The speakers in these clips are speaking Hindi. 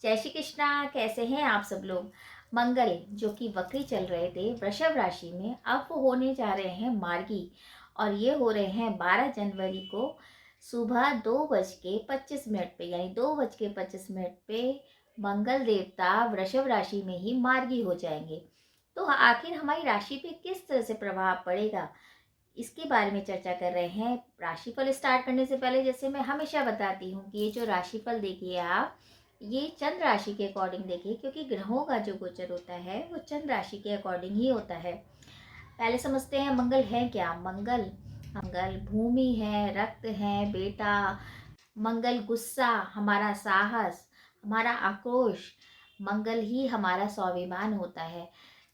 जय श्री कृष्णा। कैसे हैं आप सब लोग। मंगल जो कि वक्री चल रहे थे वृषभ राशि में, अब वो होने जा रहे हैं मार्गी। और ये हो रहे हैं 12 जनवरी को सुबह 2:25 पे, यानी 2:25 पे मंगल देवता वृषभ राशि में ही मार्गी हो जाएंगे। तो आखिर हमारी राशि पे किस तरह से प्रभाव पड़ेगा, इसके बारे में चर्चा कर रहे हैं। राशिफल स्टार्ट करने से पहले जैसे मैं हमेशा बताती हूँ कि ये जो राशिफल देखिए आप, ये चंद्र राशि के अकॉर्डिंग देखिए, क्योंकि ग्रहों का जो गोचर होता है वो चंद्र राशि के अकॉर्डिंग ही होता है। पहले समझते हैं मंगल है क्या। मंगल मंगल भूमि है, रक्त है बेटा। मंगल गुस्सा, हमारा साहस, हमारा आक्रोश। मंगल ही हमारा स्वाभिमान होता है।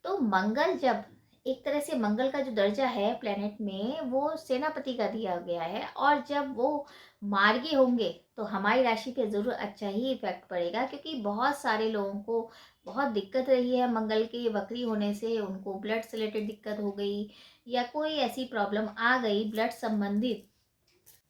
तो मंगल जब एक तरह से, मंगल का जो दर्जा है प्लेनेट में वो सेनापति का दिया गया है, और जब वो मार्गी होंगे तो हमारी राशि पे ज़रूर अच्छा ही इफेक्ट पड़ेगा, क्योंकि बहुत सारे लोगों को बहुत दिक्कत रही है मंगल के वक्री होने से। उनको ब्लड से रिलेटेड दिक्कत हो गई, या कोई ऐसी प्रॉब्लम आ गई ब्लड संबंधित,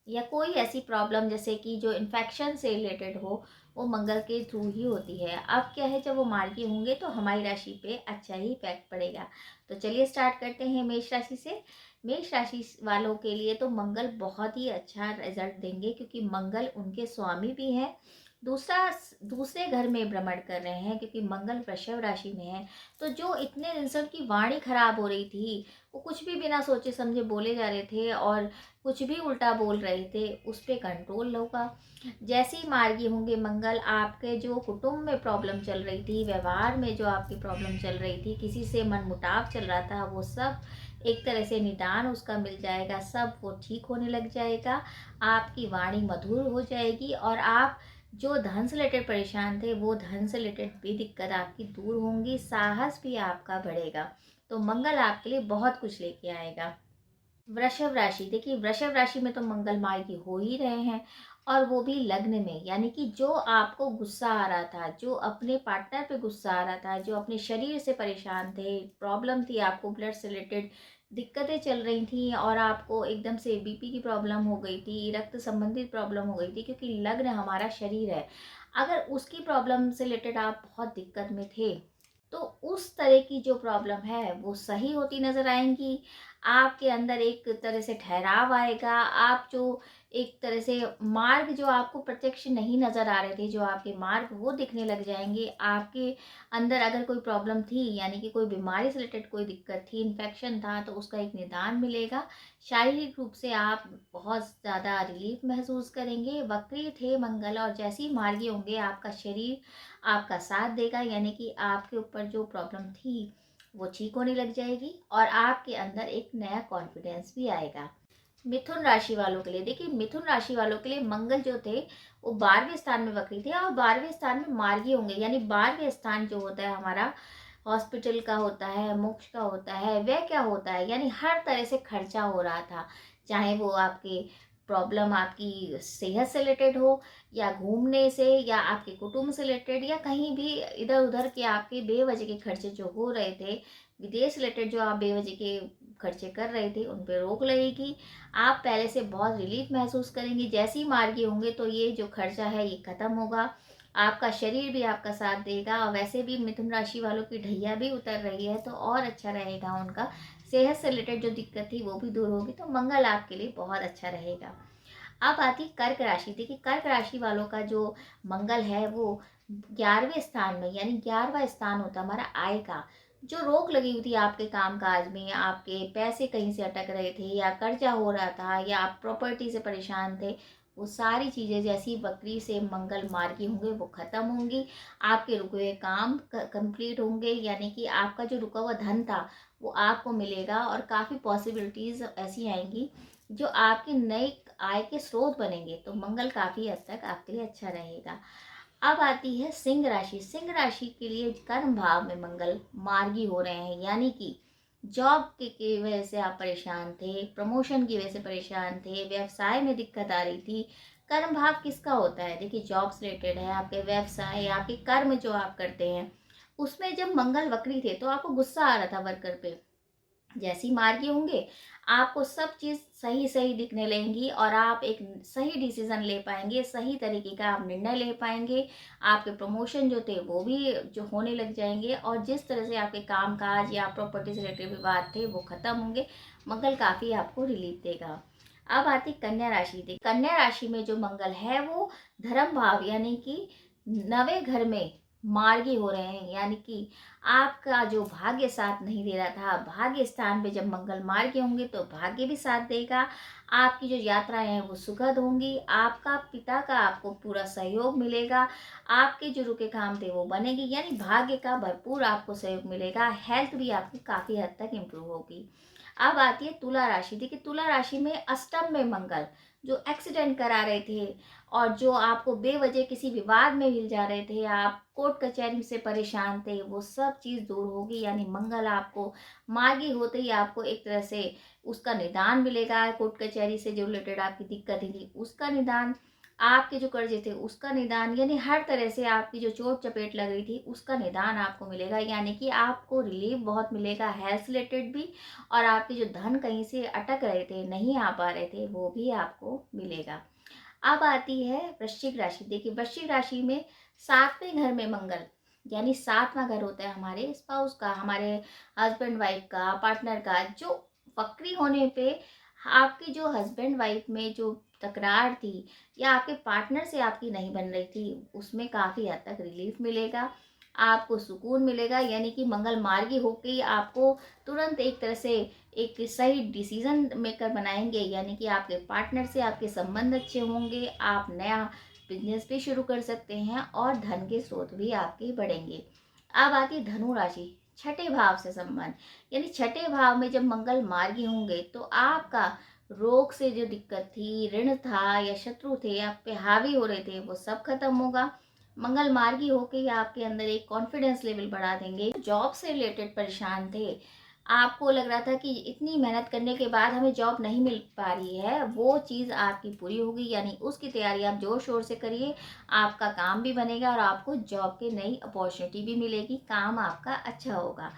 या कोई ऐसी प्रॉब्लम जैसे कि जो इन्फेक्शन से रिलेटेड हो, वो मंगल के थ्रू ही होती है। अब क्या है, जब वो मार्गी होंगे तो हमारी राशि पे अच्छा ही इफेक्ट पड़ेगा। तो चलिए स्टार्ट करते हैं मेष राशि से। मेष राशि वालों के लिए तो मंगल बहुत ही अच्छा रिजल्ट देंगे, क्योंकि मंगल उनके स्वामी भी हैं। दूसरा, दूसरे घर में भ्रमण कर रहे हैं, क्योंकि मंगल वृषभ राशि में है। तो जो इतने दिन से उनकी वाणी खराब हो रही थी, वो कुछ भी बिना सोचे समझे बोले जा रहे थे और कुछ भी उल्टा बोल रहे थे, उस पर कंट्रोल होगा। जैसे ही मार्गी होंगे मंगल, आपके जो कुटुंब में प्रॉब्लम चल रही थी, व्यवहार में जो आपकी प्रॉब्लम चल रही थी, किसी से मनमुटाव चल रहा था, वो सब एक तरह से निदान उसका मिल जाएगा, सब वो ठीक होने लग जाएगा। आपकी वाणी मधुर हो जाएगी, और आप जो धन से रिलेटेड परेशान थे, वो धन से रिलेटेड भी दिक्कत आपकी दूर होंगी। साहस भी आपका बढ़ेगा। तो मंगल आपके लिए बहुत कुछ लेके आएगा। वृषभ राशि देखिए, वृषभ राशि में तो मंगल मार्गी हो ही रहे हैं, और वो भी लग्न में। यानी कि जो आपको गुस्सा आ रहा था, जो अपने पार्टनर पे गुस्सा आ रहा था, जो अपने शरीर से परेशान थे, प्रॉब्लम थी आपको ब्लड से रिलेटेड, दिक्कतें चल रही थी, और आपको एकदम से बीपी की प्रॉब्लम हो गई थी, रक्त संबंधित प्रॉब्लम हो गई थी, क्योंकि लग्न हमारा शरीर है। अगर उसकी प्रॉब्लम से रिलेटेड आप बहुत दिक्कत में थे, तो उस तरह की जो प्रॉब्लम है वो सही होती नजर आएंगी। आपके अंदर एक तरह से ठहराव आएगा। आप जो एक तरह से मार्ग जो आपको प्रत्यक्ष नहीं नजर आ रहे थे, जो आपके मार्ग वो दिखने लग जाएंगे। आपके अंदर अगर कोई प्रॉब्लम थी, यानी कि कोई बीमारी से रिलेटेड कोई दिक्कत थी, इन्फेक्शन था, तो उसका एक निदान मिलेगा। शारीरिक रूप से आप बहुत ज़्यादा रिलीफ महसूस करेंगे। वक्री थे मंगल, और जैसे ही मार्गी होंगे आपका शरीर आपका साथ देगा, यानी कि आपके ऊपर जो प्रॉब्लम थी वो ठीक होने लग जाएगी, और आपके अंदर एक नया कॉन्फिडेंस भी आएगा। मिथुन राशि वालों के लिए देखिए, मिथुन राशि वालों के लिए मंगल जो थे वो 12वें स्थान में वक्री थे, और 12वें स्थान में मार्गी होंगे। यानी 12वें स्थान जो होता है हमारा, हॉस्पिटल का होता है, मोक्ष का होता है, वह क्या होता है, यानी हर तरह से खर्चा हो रहा था। चाहे वो आपके प्रॉब्लम आपकी सेहत से रिलेटेड हो, या घूमने से, या आपके कुटुंब से रिलेटेड, या कहीं भी इधर उधर के आपके बेवजह के खर्चे जो हो रहे थे, विदेश से रिलेटेड जो आप बेवजह के खर्चे कर रहे थे, उन पर रोक लगेगी। आप पहले से बहुत रिलीफ महसूस करेंगे। जैसे ही मार्गी होंगे तो ये जो खर्चा है ये खत्म होगा। आपका शरीर भी आपका साथ देगा, और वैसे भी मिथुन राशि वालों की ढैया भी उतर रही है, तो और अच्छा रहेगा उनका। सेहत से रिलेटेड जो दिक्कत थी वो भी दूर होगी, तो मंगल आपके लिए बहुत अच्छा रहेगा। अब आती कर्क राशि। देखिए, कर्क राशि वालों का जो मंगल है वो 11वें स्थान में, यानी 11वां स्थान होता है हमारा आय का। जो रोक लगी हुई थी आपके कामकाज में, आपके पैसे कहीं से अटक रहे थे, या कर्जा हो रहा था, या आप प्रॉपर्टी से परेशान थे, वो सारी चीज़ें जैसी बकरी से मंगल मार्गी होंगे वो खत्म होंगी। आपके रुके हुए काम कंप्लीट होंगे, यानी कि आपका जो रुका हुआ धन था वो आपको मिलेगा, और काफ़ी पॉसिबिलिटीज़ ऐसी आएंगी जो आपकी नई आय के स्रोत बनेंगे। तो मंगल काफी हद तक आपके लिए अच्छा रहेगा। अब आती है सिंह राशि। सिंह राशि के लिए कर्म भाव में मंगल मार्गी हो रहे हैं, यानी कि जॉब की वजह से आप परेशान थे, प्रमोशन की वजह से परेशान थे, व्यवसाय में दिक्कत आ रही थी। कर्म भाव किसका होता है, देखिए जॉब से रिलेटेड है, आपके व्यवसाय या आपके कर्म जो आप करते हैं उसमें जब मंगल वक्री थे तो आपको गुस्सा आ रहा था वर्कर पे। जैसी मार्गी होंगे आपको सब चीज़ सही-सही दिखने लगेंगी और आप एक सही डिसीज़न ले पाएँगे, सही तरीके का आप निर्णय ले पाएँगे। आपके प्रमोशन जो थे वो भी जो होने लग जाएँगे और जिस तरह से आपके काम-काज या प्रॉपर्टी से रिलेटेड विवाद थे वो ख़त्म होंगे। मंगल काफ़ी आपको रिलीफ़ देगा। अब आती कन्या राशि। कन्या राशि में जो मंगल है वो धर्म भाव यानी कि 9वें घर में मार्गी हो रहे हैं, यानी कि आपका जो भाग्य साथ नहीं दे रहा था, भाग्य स्थान पे जब मंगल मार्गी होंगे तो भाग्य भी साथ देगा। आपकी जो यात्राएं हैं वो सुखद होंगी। आपका पिता का आपको पूरा सहयोग मिलेगा। आपके जो रुके काम थे वो बनेगी, यानी भाग्य का भरपूर आपको सहयोग मिलेगा। हेल्थ भी आपकी काफी हद तक इम्प्रूव होगी। अब आती है तुला राशि। देखिए तुला राशि में अष्टम में मंगल जो एक्सीडेंट करा रहे थे और जो आपको बेवजह किसी विवाद में हिल जा रहे थे, आप कोर्ट कचहरी से परेशान थे, वो सब चीज़ दूर होगी। यानी मंगल आपको मार्गी होते ही आपको एक तरह से उसका निदान मिलेगा। कोर्ट कचहरी से जो रिलेटेड आपकी दिक्कतें थी उसका निदान, आपके जो कर्जे थे उसका निदान, यानी हर तरह से आपकी जो चोट चपेट लग रही थी उसका निदान आपको मिलेगा। यानी कि आपको रिलीफ बहुत मिलेगा हेल्थ रिलेटेड भी, और आपके जो धन कहीं से अटक रहे थे, नहीं आ पा रहे थे, वो भी आपको मिलेगा। अब आती है वृश्चिक राशि। देखिए वृश्चिक राशि में 7वें घर में मंगल, यानी 7वां घर होता है हमारे स्पाउस का, हमारे हस्बैंड वाइफ का, पार्टनर का। जो वक्री होने पे आपकी जो हस्बैंड वाइफ में जो तकरार थी या आपके पार्टनर से आपकी नहीं बन रही थी, उसमें काफ़ी हद तक रिलीफ मिलेगा, आपको सुकून मिलेगा। यानी कि मंगल मार्गी होके ही आपको तुरंत एक तरह से एक सही डिसीजन मेकर बनाएंगे। यानी कि आपके पार्टनर से आपके संबंध अच्छे होंगे, आप नया बिजनेस भी शुरू कर सकते हैं और धन के स्रोत भी आपके बढ़ेंगे। अब आती है धनु राशि, छठे भाव से संबंध, यानी छठे भाव में जब मंगल मार्गी होंगे तो आपका रोग से जो दिक्कत थी, ऋण था या शत्रु थे आप पे हावी हो रहे थे, वो सब खत्म होगा। मंगल मार्गी होके ही आपके अंदर एक कॉन्फिडेंस लेवल बढ़ा देंगे। जॉब से रिलेटेड परेशान थे, आपको लग रहा था कि इतनी मेहनत करने के बाद हमें जॉब नहीं मिल पा रही है, वो चीज़ आपकी पूरी होगी। यानी उसकी तैयारी आप जोर शोर से करिए, आपका काम भी बनेगा और आपको जॉब की नई अपॉर्चुनिटी भी मिलेगी, काम आपका अच्छा होगा।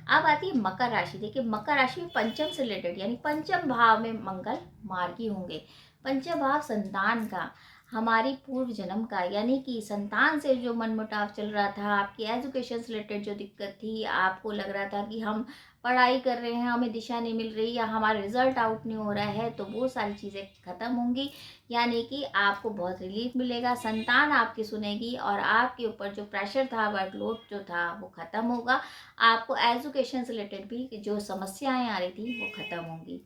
अब आती है मकर राशि। देखिए मकर राशि में पंचम से रिलेटेड, यानी पंचम भाव में मंगल मार्गी होंगे। पंचम भाव संतान का, हमारी पूर्व जन्म का, यानी कि संतान से जो मनमुटाव चल रहा था, आपकी एजुकेशन से रिलेटेड जो दिक्कत थी, आपको लग रहा था कि हम पढ़ाई कर रहे हैं, हमें दिशा नहीं मिल रही या हमारा रिजल्ट आउट नहीं हो रहा है, तो वो सारी चीज़ें खत्म होंगी। यानी कि आपको बहुत रिलीफ मिलेगा, संतान आपकी सुनेगी और आपके ऊपर जो प्रेशर था, वर्कलोड जो था वो खत्म होगा। आपको एजुकेशन से रिलेटेड भी जो समस्याएं आ रही थी वो खत्म होंगी।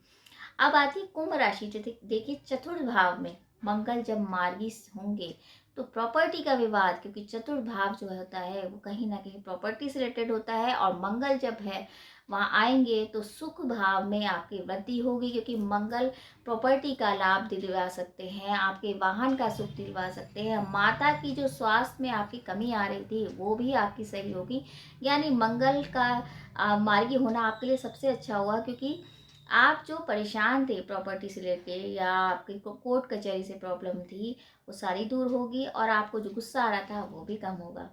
अब आती है कुंभ राशि। देखिए चतुर्थ भाव में मंगल जब मार्गी होंगे तो प्रॉपर्टी का विवाद, क्योंकि चतुर्थ भाव जो होता है वो कहीं ना कहीं प्रॉपर्टी से रिलेटेड होता है, और मंगल जब है वहाँ आएंगे तो सुख भाव में आपकी वृद्धि होगी, क्योंकि मंगल प्रॉपर्टी का लाभ दिलवा सकते हैं, आपके वाहन का सुख दिलवा सकते हैं। माता की जो स्वास्थ्य में आपकी कमी आ रही थी वो भी आपकी सही होगी। यानी मंगल का मार्गी होना आपके लिए सबसे अच्छा हुआ, क्योंकि आप जो परेशान थे प्रॉपर्टी से लेके या आपकी को कोर्ट कचहरी से प्रॉब्लम थी, वो सारी दूर होगी और आपको जो गुस्सा आ रहा था वो भी कम होगा।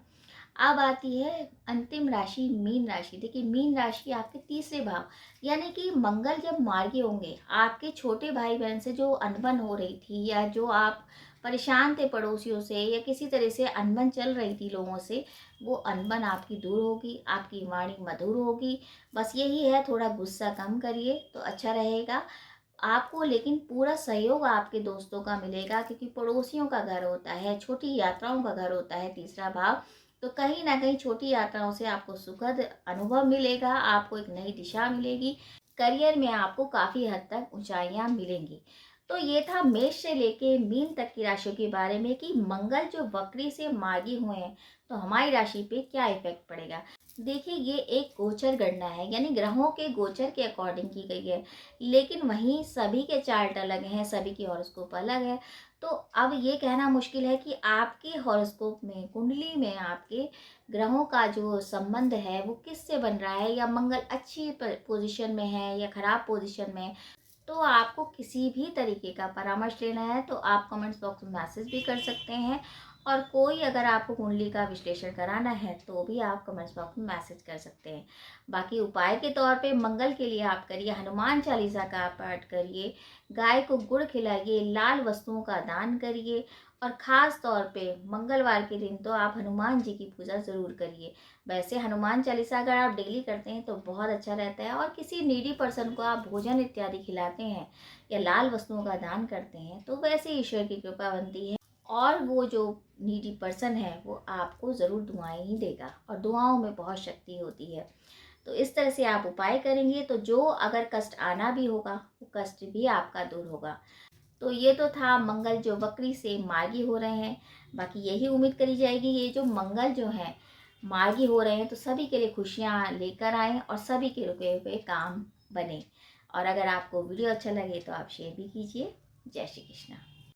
अब आती है अंतिम राशि मीन राशि। देखिए मीन राशि आपके तीसरे भाव, यानी कि मंगल जब मार्गी होंगे, आपके छोटे भाई बहन से जो अनबन हो रही थी या जो आप परेशान थे पड़ोसियों से या किसी तरह से अनबन चल रही थी लोगों से, वो अनबन आपकी दूर होगी, आपकी वाणी मधुर होगी। बस यही है, थोड़ा गुस्सा कम करिए तो अच्छा रहेगा आपको। लेकिन पूरा सहयोग आपके दोस्तों का मिलेगा, क्योंकि पड़ोसियों का घर होता है, छोटी यात्राओं का घर होता है तीसरा भाव। तो कहीं ना कहीं छोटी यात्राओं से आपको सुखद अनुभव मिलेगा, आपको एक नई दिशा मिलेगी, करियर में आपको काफ़ी हद तक ऊंचाइयां मिलेंगी। तो ये था मेष से लेके मीन तक की राशियों के बारे में कि मंगल जो वक्री से मार्गी हुए हैं तो हमारी राशि पे क्या इफेक्ट पड़ेगा। देखिए ये एक गोचर गणना है, यानी ग्रहों के गोचर के अकॉर्डिंग की गई है, लेकिन वहीं सभी के चार्ट अलग हैं, सभी की हॉरोस्कोप अलग है। तो अब ये कहना मुश्किल है कि आपके हॉरोस्कोप में, कुंडली में आपके ग्रहों का जो संबंध है वो किससे बन रहा है, या मंगल अच्छी पोजीशन में है या खराब पोजीशन में है। तो आपको किसी भी तरीके का परामर्श लेना है तो आप कमेंट्स बॉक्स में मैसेज भी कर सकते हैं, और कोई अगर आपको कुंडली का विश्लेषण कराना है तो भी आप कमेंट्स बॉक्स में मैसेज कर सकते हैं। बाकी उपाय के तौर पे मंगल के लिए आप करिए हनुमान चालीसा का पाठ करिए, गाय को गुड़ खिलाइए, लाल वस्तुओं का दान करिए और ख़ास तौर पे मंगलवार के दिन तो आप हनुमान जी की पूजा ज़रूर करिए। वैसे हनुमान चालीसा अगर आप डेली करते हैं तो बहुत अच्छा रहता है, और किसी नीडी पर्सन को आप भोजन इत्यादि खिलाते हैं या लाल वस्तुओं का दान करते हैं तो वैसे ईश्वर की कृपा बनती है, और वो जो नीडी पर्सन है वो आपको ज़रूर दुआएं ही देगा, और दुआओं में बहुत शक्ति होती है। तो इस तरह से आप उपाय करेंगे तो जो अगर कष्ट आना भी होगा वो कष्ट भी आपका दूर होगा। तो ये तो था मंगल जो वक्री से मार्गी हो रहे हैं। बाकी यही उम्मीद करी जाएगी ये जो मंगल जो है मार्गी हो रहे हैं तो सभी के लिए खुशियाँ लेकर आएँ और सभी के रुके हुए काम बने। और अगर आपको वीडियो अच्छा लगे तो आप शेयर भी कीजिए। जय श्री कृष्ण।